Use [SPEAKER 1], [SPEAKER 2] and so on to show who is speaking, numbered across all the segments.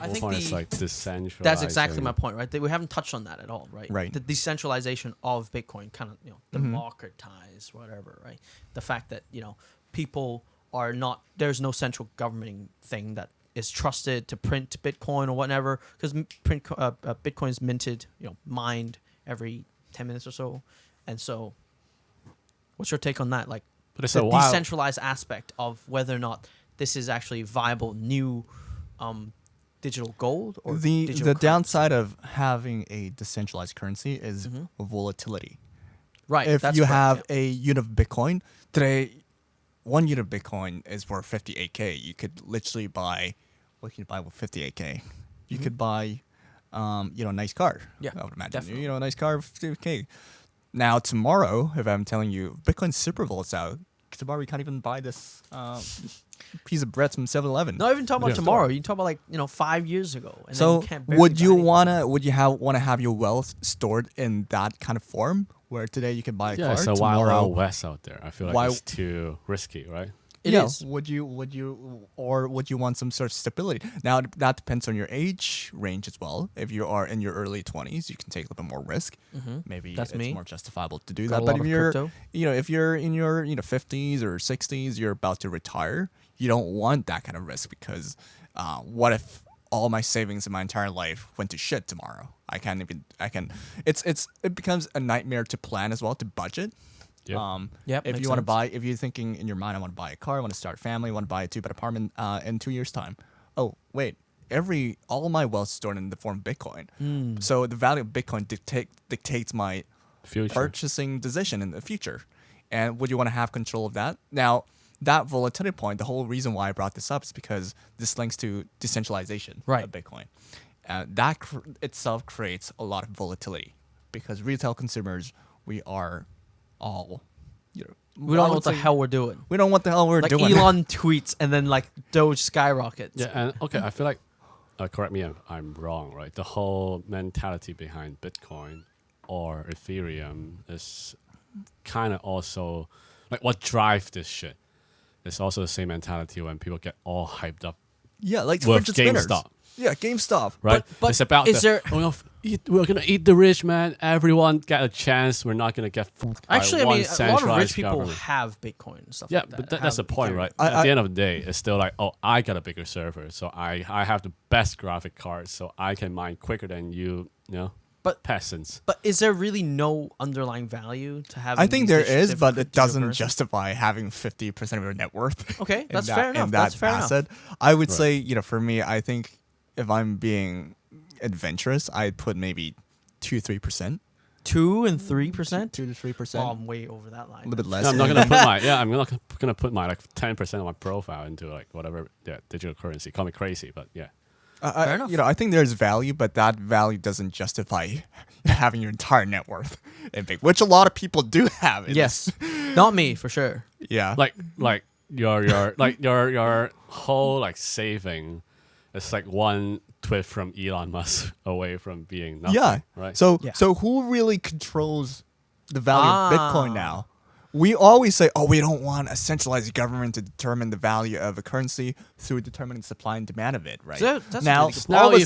[SPEAKER 1] I
[SPEAKER 2] whole
[SPEAKER 1] think
[SPEAKER 2] point is like decentralized.
[SPEAKER 1] that's exactly my point, right? We haven't touched on that at all, right?
[SPEAKER 3] Right.
[SPEAKER 1] The decentralization of Bitcoin, kind of, democratize whatever, right? The fact that people are not. There's no central government thing that is trusted to print Bitcoin or whatever, because Bitcoin is minted, mined every 10 minutes or so, and so. What's your take on that? Like,
[SPEAKER 2] But it's
[SPEAKER 1] the
[SPEAKER 2] a wild.
[SPEAKER 1] decentralized aspect of whether or not this is actually viable new digital gold or
[SPEAKER 3] The
[SPEAKER 1] digital currency.
[SPEAKER 3] downside of having a decentralized currency is volatility.
[SPEAKER 1] Right.
[SPEAKER 3] If
[SPEAKER 1] that's
[SPEAKER 3] you
[SPEAKER 1] correct,
[SPEAKER 3] have
[SPEAKER 1] yeah.
[SPEAKER 3] a unit of Bitcoin today, 1 unit of Bitcoin is worth 58K. You could literally buy, what can you buy with 58K? You could buy, a nice car.
[SPEAKER 1] Yeah,
[SPEAKER 3] I would imagine.
[SPEAKER 1] definitely.
[SPEAKER 3] A nice car with 58K. Now tomorrow, if I'm telling you Bitcoin super volts out, tomorrow you can't even buy this piece of bread from 7-Eleven.
[SPEAKER 1] Not even talk about
[SPEAKER 2] Yeah.
[SPEAKER 1] tomorrow. You talk about 5 years ago. And then
[SPEAKER 3] So
[SPEAKER 1] you can't barely
[SPEAKER 3] would you
[SPEAKER 1] buy anything.
[SPEAKER 3] want to have your wealth stored in that kind of form, where today you can buy a
[SPEAKER 2] Yeah,
[SPEAKER 3] car,
[SPEAKER 2] it's a wild,
[SPEAKER 3] tomorrow
[SPEAKER 2] wild west out there. I feel like
[SPEAKER 3] Why-
[SPEAKER 2] it's too risky, right?
[SPEAKER 1] It
[SPEAKER 3] yeah,
[SPEAKER 1] is.
[SPEAKER 3] Would you want some sort of stability? Now that depends on your age range as well. If you are in your early 20s, you can take a little bit more risk. Maybe
[SPEAKER 1] That's
[SPEAKER 3] it's
[SPEAKER 1] me.
[SPEAKER 3] more justifiable to do
[SPEAKER 1] Got a
[SPEAKER 3] that.
[SPEAKER 1] lot
[SPEAKER 3] But if
[SPEAKER 1] of
[SPEAKER 3] you're
[SPEAKER 1] crypto.
[SPEAKER 3] if you're in your 50s or 60s, you're about to retire. You don't want that kind of risk because what if all my savings in my entire life went to shit tomorrow? It becomes a nightmare to plan as well, to budget.
[SPEAKER 2] Yep.
[SPEAKER 1] Yep,
[SPEAKER 3] If
[SPEAKER 1] makes
[SPEAKER 3] you want to
[SPEAKER 1] sense.
[SPEAKER 3] buy, if you're thinking in your mind, I want to buy a car, I want to start a family, I want to buy a 2-bed apartment in 2 years' time. Oh, wait, all my wealth is stored in the form of Bitcoin. So the value of Bitcoin dictates my
[SPEAKER 2] Future.
[SPEAKER 3] purchasing decision in the future. And would you want to have control of that? Now, that volatility point, the whole reason why I brought this up is because this links to decentralization
[SPEAKER 1] Right.
[SPEAKER 3] of Bitcoin. That itself creates a lot of volatility because retail consumers, we are all,
[SPEAKER 1] We
[SPEAKER 3] I
[SPEAKER 1] don't know
[SPEAKER 3] would
[SPEAKER 1] what the
[SPEAKER 3] say-
[SPEAKER 1] hell we're doing.
[SPEAKER 3] we don't know what the hell we're
[SPEAKER 1] Like
[SPEAKER 3] doing.
[SPEAKER 1] Elon tweets and then like Doge skyrockets.
[SPEAKER 2] Yeah, and okay, I feel like, correct me if I'm wrong, right? The whole mentality behind Bitcoin or Ethereum is kind of also like what drives this shit. It's also the same mentality when people get all hyped up,
[SPEAKER 3] Yeah, like
[SPEAKER 2] with
[SPEAKER 3] fidget spinners.
[SPEAKER 2] GameStop.
[SPEAKER 3] Yeah, GameStop.
[SPEAKER 2] right?
[SPEAKER 1] But
[SPEAKER 2] it's about
[SPEAKER 1] is there-
[SPEAKER 2] we're gonna eat the rich, man. Everyone get a chance. We're not gonna get fucked by
[SPEAKER 1] Actually, I
[SPEAKER 2] one
[SPEAKER 1] mean, a lot of
[SPEAKER 2] centralized
[SPEAKER 1] rich people
[SPEAKER 2] government.
[SPEAKER 1] have Bitcoin and stuff
[SPEAKER 2] Yeah,
[SPEAKER 1] like that.
[SPEAKER 2] but that's the
[SPEAKER 1] have
[SPEAKER 2] point,
[SPEAKER 1] Ethereum.
[SPEAKER 2] right?
[SPEAKER 3] I-
[SPEAKER 2] At the end of the day, it's still like, oh, I got a bigger server, so I have the best graphic card, so I can mine quicker than you,
[SPEAKER 1] But-
[SPEAKER 2] peasants.
[SPEAKER 1] But is there really no underlying value to having?
[SPEAKER 3] I think
[SPEAKER 1] these
[SPEAKER 3] there is,
[SPEAKER 1] different
[SPEAKER 3] but it
[SPEAKER 1] digital
[SPEAKER 3] doesn't
[SPEAKER 1] currencies?
[SPEAKER 3] justify having 50% of your net worth.
[SPEAKER 1] Okay,
[SPEAKER 3] in
[SPEAKER 1] that's
[SPEAKER 3] that-
[SPEAKER 1] fair enough.
[SPEAKER 3] in that
[SPEAKER 1] That's fair enough.
[SPEAKER 3] asset. I would
[SPEAKER 2] Right.
[SPEAKER 3] say, for me, I think if I'm being adventurous, I'd put maybe 2-3%.
[SPEAKER 1] 2 and 3%.
[SPEAKER 3] 2 to 3%.
[SPEAKER 1] Oh, I'm way over that line.
[SPEAKER 3] a little bit less.
[SPEAKER 2] I'm not gonna put I'm not gonna put my like 10% of my profile into like whatever digital currency. Call me crazy, but yeah.
[SPEAKER 1] Fair enough.
[SPEAKER 3] I think there's value, but that value doesn't justify having your entire net worth in Bitcoin, which a lot of people do have. in
[SPEAKER 1] Yes, not me for sure.
[SPEAKER 3] this. Yeah.
[SPEAKER 2] Like your like your whole like saving is like one tweet from Elon Musk away from being nothing.
[SPEAKER 3] Yeah.
[SPEAKER 2] Right.
[SPEAKER 3] So
[SPEAKER 1] Yeah.
[SPEAKER 3] so who really controls the value of Bitcoin
[SPEAKER 1] Ah.
[SPEAKER 3] now? We always say, oh, we don't want a centralized government to determine the value of a currency through determining supply and demand of it, right?
[SPEAKER 1] So that's a
[SPEAKER 3] now,
[SPEAKER 1] really good
[SPEAKER 2] point.
[SPEAKER 3] all of
[SPEAKER 2] Now
[SPEAKER 3] a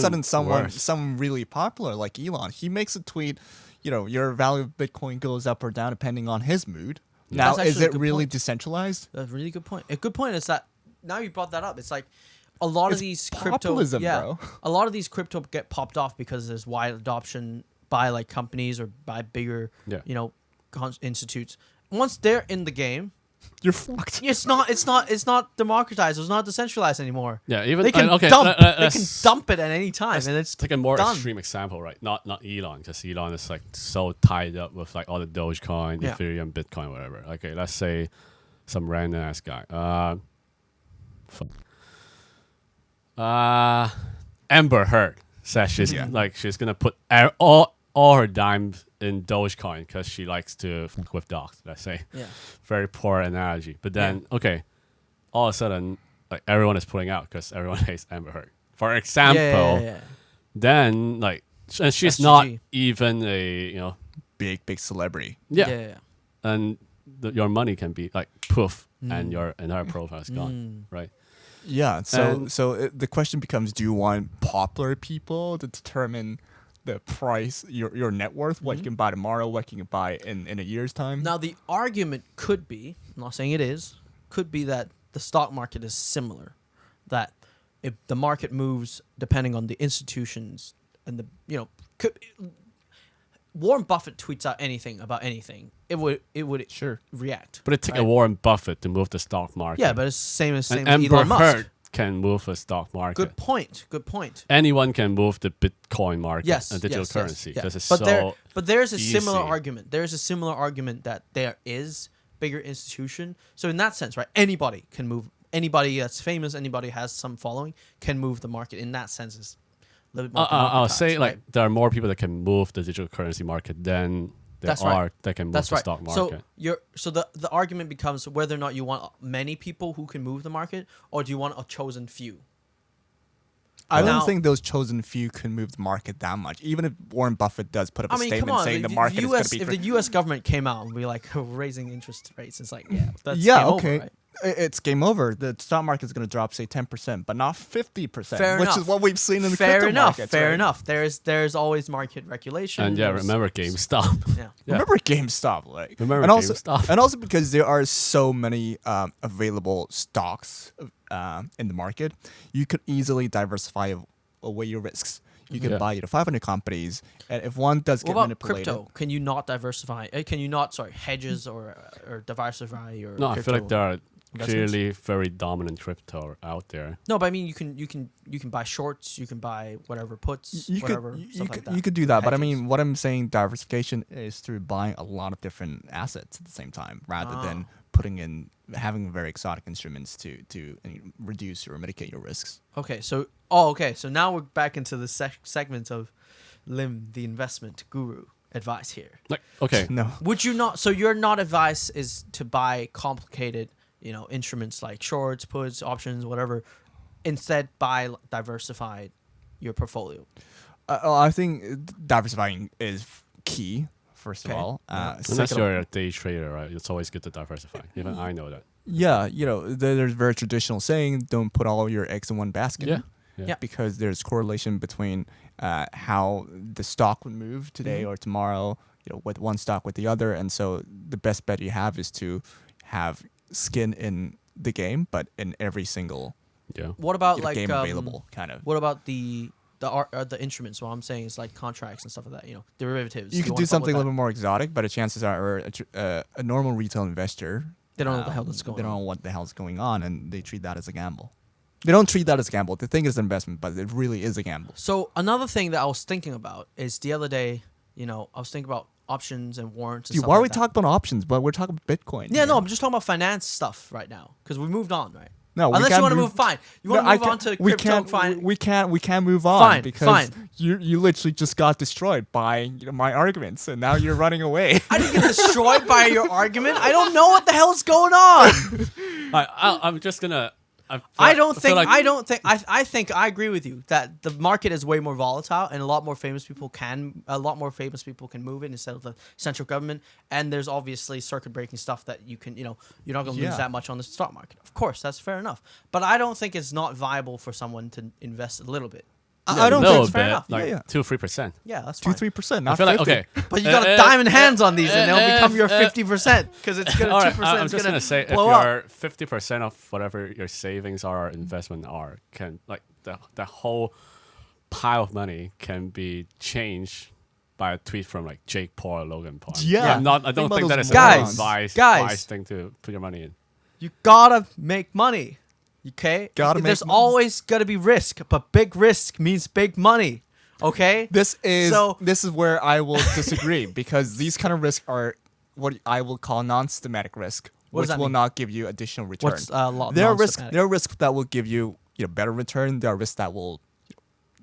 [SPEAKER 3] sudden,
[SPEAKER 2] even worse.
[SPEAKER 3] someone really popular like Elon, he makes a tweet, your value of Bitcoin goes up or down depending on his mood. Now,
[SPEAKER 1] That's
[SPEAKER 3] is
[SPEAKER 1] actually a
[SPEAKER 3] it
[SPEAKER 1] good
[SPEAKER 3] really
[SPEAKER 1] point.
[SPEAKER 3] decentralized?
[SPEAKER 1] That's a really good point. A good point is that now you brought that up. It's like a lot
[SPEAKER 3] It's
[SPEAKER 1] of these
[SPEAKER 3] populism,
[SPEAKER 1] crypto,
[SPEAKER 3] bro.
[SPEAKER 1] a lot of these crypto get popped off because there's wide adoption by like companies or by bigger,
[SPEAKER 2] Yeah.
[SPEAKER 1] institutes. Once they're in the game,
[SPEAKER 3] You're fucked.
[SPEAKER 1] it's not democratized. It's not decentralized anymore.
[SPEAKER 2] Yeah, even
[SPEAKER 1] They can
[SPEAKER 2] okay,
[SPEAKER 1] dump. They can
[SPEAKER 2] let's
[SPEAKER 1] dump it at any time, and it's
[SPEAKER 2] take a more
[SPEAKER 1] done.
[SPEAKER 2] extreme example, right? Not Elon, because Elon is like so tied up with like all the Dogecoin,
[SPEAKER 1] Yeah.
[SPEAKER 2] Ethereum, Bitcoin, whatever. Okay, let's say some random ass guy. Amber Heard says she's gonna put all her dimes in Dogecoin because she likes to fuck with dogs. Let's say,
[SPEAKER 1] Yeah.
[SPEAKER 2] very poor analogy. But then, okay, all of a sudden, like everyone is pulling out because everyone hates Amber Heard. For example,
[SPEAKER 1] Yeah.
[SPEAKER 2] then like, and she's not
[SPEAKER 1] SGG.
[SPEAKER 2] even a
[SPEAKER 3] Big celebrity.
[SPEAKER 2] and your money can be like poof and your entire profile is gone, right?
[SPEAKER 3] Yeah.
[SPEAKER 2] And-
[SPEAKER 3] The question becomes: do you want popular people to determine the price, your net worth, what you can buy tomorrow, what you can buy in a year's time?
[SPEAKER 1] Now the argument could be, I'm not saying it is, could be that the stock market is similar. That if the market moves depending on the institutions and the Warren Buffett tweets out anything about anything, it would
[SPEAKER 3] Sure.
[SPEAKER 1] react.
[SPEAKER 2] But it took a
[SPEAKER 1] right?
[SPEAKER 2] Warren Buffett to move the stock market.
[SPEAKER 1] Yeah, but it's same
[SPEAKER 2] and
[SPEAKER 1] with
[SPEAKER 2] Amber
[SPEAKER 1] Elon Musk.
[SPEAKER 2] Heard can move the stock market.
[SPEAKER 1] Good point. Good point.
[SPEAKER 2] Anyone can move the Bitcoin market,
[SPEAKER 1] Yes,
[SPEAKER 2] a digital
[SPEAKER 1] yes,
[SPEAKER 2] currency,
[SPEAKER 1] yes, yeah.
[SPEAKER 2] because it's
[SPEAKER 1] But
[SPEAKER 2] so.
[SPEAKER 1] there's a similar
[SPEAKER 2] easy.
[SPEAKER 1] argument. There's a similar argument that there is bigger institution. So in that sense, right, anybody can move. Anybody that's famous, anybody has some following, can move the market. In that sense, it's a little bit more.
[SPEAKER 2] I'll say
[SPEAKER 1] democratized,
[SPEAKER 2] like
[SPEAKER 1] right?
[SPEAKER 2] there are more people that can move the digital currency market than there
[SPEAKER 1] That's right.
[SPEAKER 2] are that can move
[SPEAKER 1] That's
[SPEAKER 2] the
[SPEAKER 1] right.
[SPEAKER 2] stock market.
[SPEAKER 1] So the argument becomes whether or not you want many people who can move the market, or do you want a chosen few?
[SPEAKER 3] I
[SPEAKER 1] Now-
[SPEAKER 3] don't think those chosen few can move the market that much. Even if Warren Buffett does put up a
[SPEAKER 1] I mean, come
[SPEAKER 3] statement
[SPEAKER 1] on.
[SPEAKER 3] saying the
[SPEAKER 1] if
[SPEAKER 3] market is going
[SPEAKER 1] US,
[SPEAKER 3] to be
[SPEAKER 1] if the U.S. government came out and be like raising interest rates, it's like that's
[SPEAKER 3] yeah,
[SPEAKER 1] game
[SPEAKER 3] okay.
[SPEAKER 1] over, right?
[SPEAKER 3] It's game over. The stock market is going to drop, say, 10%, but not 50%,
[SPEAKER 1] Fair
[SPEAKER 3] which
[SPEAKER 1] enough.
[SPEAKER 3] is what we've seen in the
[SPEAKER 1] Fair
[SPEAKER 3] crypto
[SPEAKER 1] enough.
[SPEAKER 3] markets.
[SPEAKER 1] Fair
[SPEAKER 3] right?
[SPEAKER 1] enough. There's always market regulation.
[SPEAKER 2] And yeah,
[SPEAKER 1] there's-
[SPEAKER 2] remember GameStop.
[SPEAKER 1] Yeah.
[SPEAKER 2] Yeah.
[SPEAKER 3] Remember GameStop, like
[SPEAKER 2] Remember
[SPEAKER 3] and also,
[SPEAKER 2] GameStop.
[SPEAKER 3] and also because there are so many available stocks in the market, you could easily diversify away your risks. You can
[SPEAKER 2] Yeah.
[SPEAKER 3] buy 500 companies, and if one does
[SPEAKER 1] What
[SPEAKER 3] get
[SPEAKER 1] about
[SPEAKER 3] manipulated,
[SPEAKER 1] crypto? Can you not diversify? Can you not hedges or diversify your?
[SPEAKER 2] No, I feel like there are
[SPEAKER 1] investments?
[SPEAKER 2] clearly very dominant crypto out there.
[SPEAKER 1] No, but I mean you can buy shorts. You can buy whatever puts.
[SPEAKER 3] you
[SPEAKER 1] whatever
[SPEAKER 3] could
[SPEAKER 1] stuff like that.
[SPEAKER 3] you could do that, but I
[SPEAKER 1] Hedges.
[SPEAKER 3] mean, what I'm saying, diversification is through buying a lot of different assets at the same time, rather than having very exotic instruments to reduce or mitigate your risks.
[SPEAKER 1] Okay, so now we're back into the segment of Lim, the investment guru, advice here.
[SPEAKER 2] Like, okay,
[SPEAKER 3] No,
[SPEAKER 1] Would you not? So your not advice is to buy complicated, instruments like shorts, puts, options, whatever. Instead, diversify your portfolio.
[SPEAKER 3] I think diversifying is key. First of
[SPEAKER 1] Okay.
[SPEAKER 3] all,
[SPEAKER 2] unless
[SPEAKER 3] second of-
[SPEAKER 2] you're a day trader, right? It's always good to diversify. Even I know that.
[SPEAKER 3] yeah, there's very traditional saying, don't put all your eggs in one basket.
[SPEAKER 2] Yeah.
[SPEAKER 1] Yeah.
[SPEAKER 3] Because there's correlation between how the stock would move today or tomorrow, with one stock with the other, and so the best bet you have is to have skin in the game, but in every single
[SPEAKER 2] Yeah.
[SPEAKER 1] What about like
[SPEAKER 3] game available, kind of.
[SPEAKER 1] What about the instruments? What I'm saying is like contracts and stuff like that. Derivatives.
[SPEAKER 3] You
[SPEAKER 1] Do
[SPEAKER 3] could
[SPEAKER 1] wanna
[SPEAKER 3] do
[SPEAKER 1] fuck
[SPEAKER 3] something
[SPEAKER 1] with
[SPEAKER 3] a little
[SPEAKER 1] that?
[SPEAKER 3] bit more exotic, but the chances are a normal retail investor,
[SPEAKER 1] They don't know what the hell that's going
[SPEAKER 3] They don't
[SPEAKER 1] on.
[SPEAKER 3] know what the hell's going on, and they treat that as a gamble. They don't treat that as a gamble. They think it's an investment, but it really is a gamble.
[SPEAKER 1] So another thing that I was thinking about is the other day. I was thinking about options and warrants. And
[SPEAKER 3] Dude,
[SPEAKER 1] stuff
[SPEAKER 3] why are
[SPEAKER 1] like
[SPEAKER 3] we
[SPEAKER 1] that.
[SPEAKER 3] talking about options? But we're talking about Bitcoin.
[SPEAKER 1] Yeah,
[SPEAKER 3] here.
[SPEAKER 1] no, I'm just talking about finance stuff right now because we moved on, right?
[SPEAKER 3] No, we
[SPEAKER 1] Unless you
[SPEAKER 3] can't
[SPEAKER 1] want to
[SPEAKER 3] move-
[SPEAKER 1] move, fine. You
[SPEAKER 3] No,
[SPEAKER 1] want to
[SPEAKER 3] I
[SPEAKER 1] move on
[SPEAKER 3] can't-
[SPEAKER 1] to
[SPEAKER 3] we
[SPEAKER 1] crypto,
[SPEAKER 3] can't,
[SPEAKER 1] fine.
[SPEAKER 3] We can't move on
[SPEAKER 1] Fine,
[SPEAKER 3] because
[SPEAKER 1] fine.
[SPEAKER 3] you literally just got destroyed by my arguments, and now you're running away.
[SPEAKER 1] I didn't get destroyed by your argument. I don't know what the hell's going on.
[SPEAKER 2] I'm just gonna.
[SPEAKER 1] I don't think.
[SPEAKER 2] like,
[SPEAKER 1] I think I agree with you that the market is way more volatile, and a lot more famous people can move it instead of the central government. And there's obviously circuit breaking stuff that you can, you're not going to
[SPEAKER 3] Yeah.
[SPEAKER 1] lose that much on the stock market. Of course, that's fair enough. But I don't think it's not viable for someone to invest a little bit.
[SPEAKER 3] I don't
[SPEAKER 2] a
[SPEAKER 3] think
[SPEAKER 2] little
[SPEAKER 3] it's
[SPEAKER 1] fair
[SPEAKER 2] bit,
[SPEAKER 1] enough.
[SPEAKER 2] like
[SPEAKER 3] Yeah.
[SPEAKER 2] 2-3%.
[SPEAKER 1] Yeah, that's fine.
[SPEAKER 3] 2-3%,
[SPEAKER 2] I
[SPEAKER 3] not
[SPEAKER 2] feel like
[SPEAKER 3] 50.
[SPEAKER 2] okay,
[SPEAKER 1] But you got diamond hands on these, and they'll become your 50% because it's gonna
[SPEAKER 2] All right,
[SPEAKER 1] 2%.
[SPEAKER 2] I'm
[SPEAKER 1] It's
[SPEAKER 2] just
[SPEAKER 1] gonna
[SPEAKER 2] gonna say if
[SPEAKER 1] blow up.
[SPEAKER 2] your 50% of whatever your savings are or investment are can like the whole pile of money can be changed by a tweet from like Jake Paul or Logan Paul.
[SPEAKER 3] Yeah.
[SPEAKER 2] I
[SPEAKER 3] Think
[SPEAKER 2] don't
[SPEAKER 3] about
[SPEAKER 2] think that
[SPEAKER 3] those
[SPEAKER 2] is
[SPEAKER 1] morons.
[SPEAKER 2] a wise
[SPEAKER 1] Guys.
[SPEAKER 2] thing to put your money in.
[SPEAKER 1] You gotta make money. Okay?
[SPEAKER 3] Gotta make
[SPEAKER 1] There's
[SPEAKER 3] money.
[SPEAKER 1] always gotta be risk, but big risk means big money. Okay?
[SPEAKER 3] This is
[SPEAKER 1] So-
[SPEAKER 3] where I will disagree because these kind of risks are what I will call non-systematic risk,
[SPEAKER 1] What does
[SPEAKER 3] which
[SPEAKER 1] that
[SPEAKER 3] will
[SPEAKER 1] mean?
[SPEAKER 3] not give you additional return.
[SPEAKER 1] What's
[SPEAKER 3] There are risks that will give you better return. There are risks that will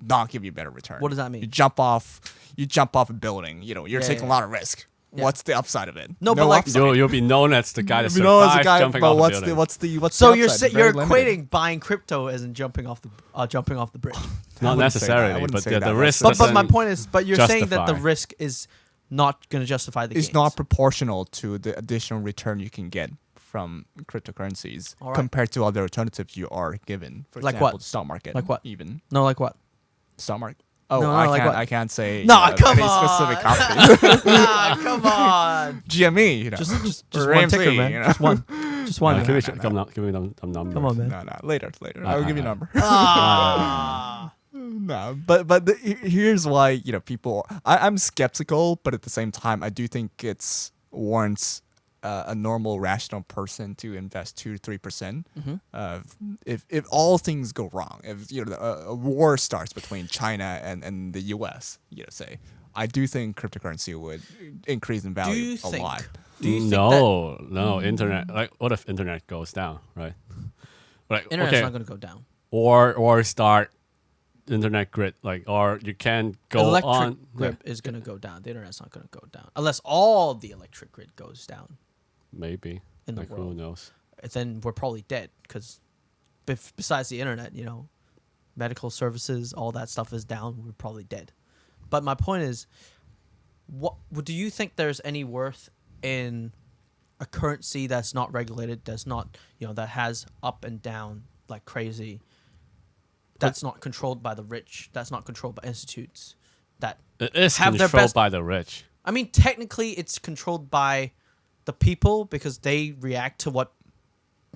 [SPEAKER 3] not give you better return.
[SPEAKER 1] What does that mean?
[SPEAKER 3] You jump off a building. You're taking a lot of risk.
[SPEAKER 1] Yeah.
[SPEAKER 3] What's the upside of it?
[SPEAKER 1] No, but like-
[SPEAKER 3] upside.
[SPEAKER 2] You'll be known as the guy that
[SPEAKER 3] You know, as a
[SPEAKER 2] survived
[SPEAKER 3] guy,
[SPEAKER 2] jumping
[SPEAKER 3] but
[SPEAKER 2] off a
[SPEAKER 3] what's
[SPEAKER 2] building.
[SPEAKER 3] what's
[SPEAKER 1] So
[SPEAKER 3] the
[SPEAKER 1] you're
[SPEAKER 3] upside?
[SPEAKER 1] you're
[SPEAKER 3] Very limited.
[SPEAKER 1] equating buying crypto as in jumping off the bridge.
[SPEAKER 2] Not
[SPEAKER 3] wouldn't say that. I
[SPEAKER 2] necessarily,
[SPEAKER 3] wouldn't
[SPEAKER 2] but
[SPEAKER 3] say
[SPEAKER 2] the
[SPEAKER 3] that.
[SPEAKER 2] risk.
[SPEAKER 1] But my
[SPEAKER 2] doesn't-
[SPEAKER 1] point is, you're saying that the
[SPEAKER 2] justify.
[SPEAKER 1] risk is not going to justify the
[SPEAKER 3] It's
[SPEAKER 1] gains.
[SPEAKER 3] not proportional to the additional return you can get from cryptocurrencies
[SPEAKER 1] All right.
[SPEAKER 3] compared to other alternatives you are given. For
[SPEAKER 1] Like
[SPEAKER 3] example,
[SPEAKER 1] what?
[SPEAKER 3] the stock market.
[SPEAKER 1] Like what?
[SPEAKER 3] Even
[SPEAKER 1] No, like what?
[SPEAKER 3] stock market. Oh,
[SPEAKER 1] No,
[SPEAKER 3] I
[SPEAKER 1] like
[SPEAKER 3] can't.
[SPEAKER 1] what?
[SPEAKER 3] I can't say.
[SPEAKER 1] No, come
[SPEAKER 3] any
[SPEAKER 1] on.
[SPEAKER 3] specific company.
[SPEAKER 1] Ah, come on.
[SPEAKER 3] GME. You know.
[SPEAKER 1] Just
[SPEAKER 3] Or
[SPEAKER 1] one
[SPEAKER 3] AMC,
[SPEAKER 1] ticker, man.
[SPEAKER 3] you know.
[SPEAKER 1] Just one. Just one.
[SPEAKER 2] Give me,
[SPEAKER 3] no.
[SPEAKER 2] give me some numbers.
[SPEAKER 1] Come on, man.
[SPEAKER 3] No, later. I will give you a number.
[SPEAKER 1] Ah.
[SPEAKER 3] No, but here's why people. I'm skeptical, but at the same time, I do think it's warrants a normal, rational person to invest 2 to 3%. If all things go wrong, if a war starts between China and the U.S., say, I do think cryptocurrency would increase in
[SPEAKER 1] Do
[SPEAKER 3] value
[SPEAKER 1] you
[SPEAKER 3] a
[SPEAKER 1] think?
[SPEAKER 3] lot.
[SPEAKER 1] Do you think that
[SPEAKER 2] No, internet. Like, what if internet goes down, right? Like,
[SPEAKER 1] internet's
[SPEAKER 2] okay,
[SPEAKER 1] not going to go down?
[SPEAKER 2] or start internet grid, like, or you can go
[SPEAKER 1] Electric
[SPEAKER 2] on.
[SPEAKER 1] grid is going to go down. The internet's not going to go down unless all the electric grid goes down.
[SPEAKER 2] Maybe.
[SPEAKER 1] In the
[SPEAKER 2] Like,
[SPEAKER 1] world.
[SPEAKER 2] who knows?
[SPEAKER 1] Then we're probably dead because besides the internet, medical services, all that stuff is down. We're probably dead. But my point is, what do you think there's any worth in a currency that's not regulated, that's not, that has up and down like crazy, that's not controlled by the rich, that's not controlled by institutes, that
[SPEAKER 2] It is
[SPEAKER 1] have their
[SPEAKER 2] controlled
[SPEAKER 1] best-
[SPEAKER 2] by the rich.
[SPEAKER 1] I mean, technically, it's controlled by the people because they react to what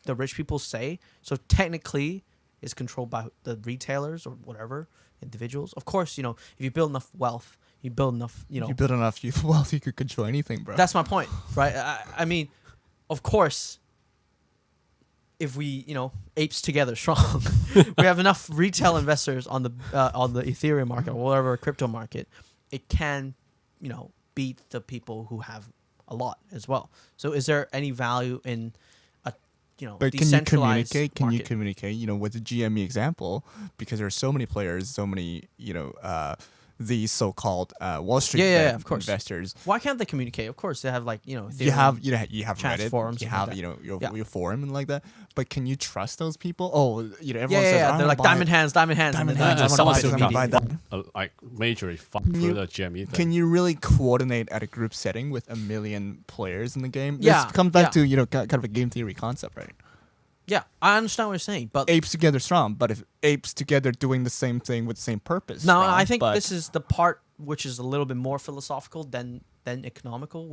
[SPEAKER 1] the rich people say. So technically, it's controlled by the retailers or whatever individuals. Of course, if you build enough wealth, you build enough.
[SPEAKER 3] You build enough wealth, you could control anything, bro.
[SPEAKER 1] That's my point, right? I mean, of course, if we apes together strong, we have enough retail investors on the Ethereum market or whatever crypto market, it can beat the people who have a lot as well. So is there any value in a
[SPEAKER 3] But
[SPEAKER 1] decentralized
[SPEAKER 3] can you
[SPEAKER 1] market?
[SPEAKER 3] communicate, with the GME example, because there are so many players, so many, these so-called Wall Street
[SPEAKER 1] Yeah, of course.
[SPEAKER 3] investors.
[SPEAKER 1] Why can't they communicate? Of course, they have Ethereum.
[SPEAKER 3] You have
[SPEAKER 1] chat
[SPEAKER 3] Reddit,
[SPEAKER 1] forums
[SPEAKER 3] you
[SPEAKER 1] and
[SPEAKER 3] have
[SPEAKER 1] like that.
[SPEAKER 3] your
[SPEAKER 1] Yeah.
[SPEAKER 3] forum and like that. But can you trust those people? Oh, everyone
[SPEAKER 1] yeah,
[SPEAKER 3] says
[SPEAKER 1] they're like diamond hands, diamond hands,
[SPEAKER 3] Diamond
[SPEAKER 1] and then
[SPEAKER 3] hands,
[SPEAKER 1] they
[SPEAKER 3] I
[SPEAKER 1] just
[SPEAKER 3] wanna
[SPEAKER 1] buy
[SPEAKER 3] buy
[SPEAKER 1] it
[SPEAKER 3] this, I wanna
[SPEAKER 1] immediately.
[SPEAKER 3] buy that.
[SPEAKER 2] Like, majorly fuck
[SPEAKER 3] you-
[SPEAKER 2] through the GME thing.
[SPEAKER 3] Can you really coordinate at a group setting with 1 million players in the game?
[SPEAKER 1] Yeah,
[SPEAKER 3] This comes back
[SPEAKER 1] yeah.
[SPEAKER 3] to kind of a game theory concept, right?
[SPEAKER 1] Yeah, I understand what you're saying, but
[SPEAKER 3] Apes together strong, but if apes together doing the same thing with the same purpose.
[SPEAKER 1] no,
[SPEAKER 3] strong,
[SPEAKER 1] I think
[SPEAKER 3] but
[SPEAKER 1] this is the part which is a little bit more philosophical than economical, which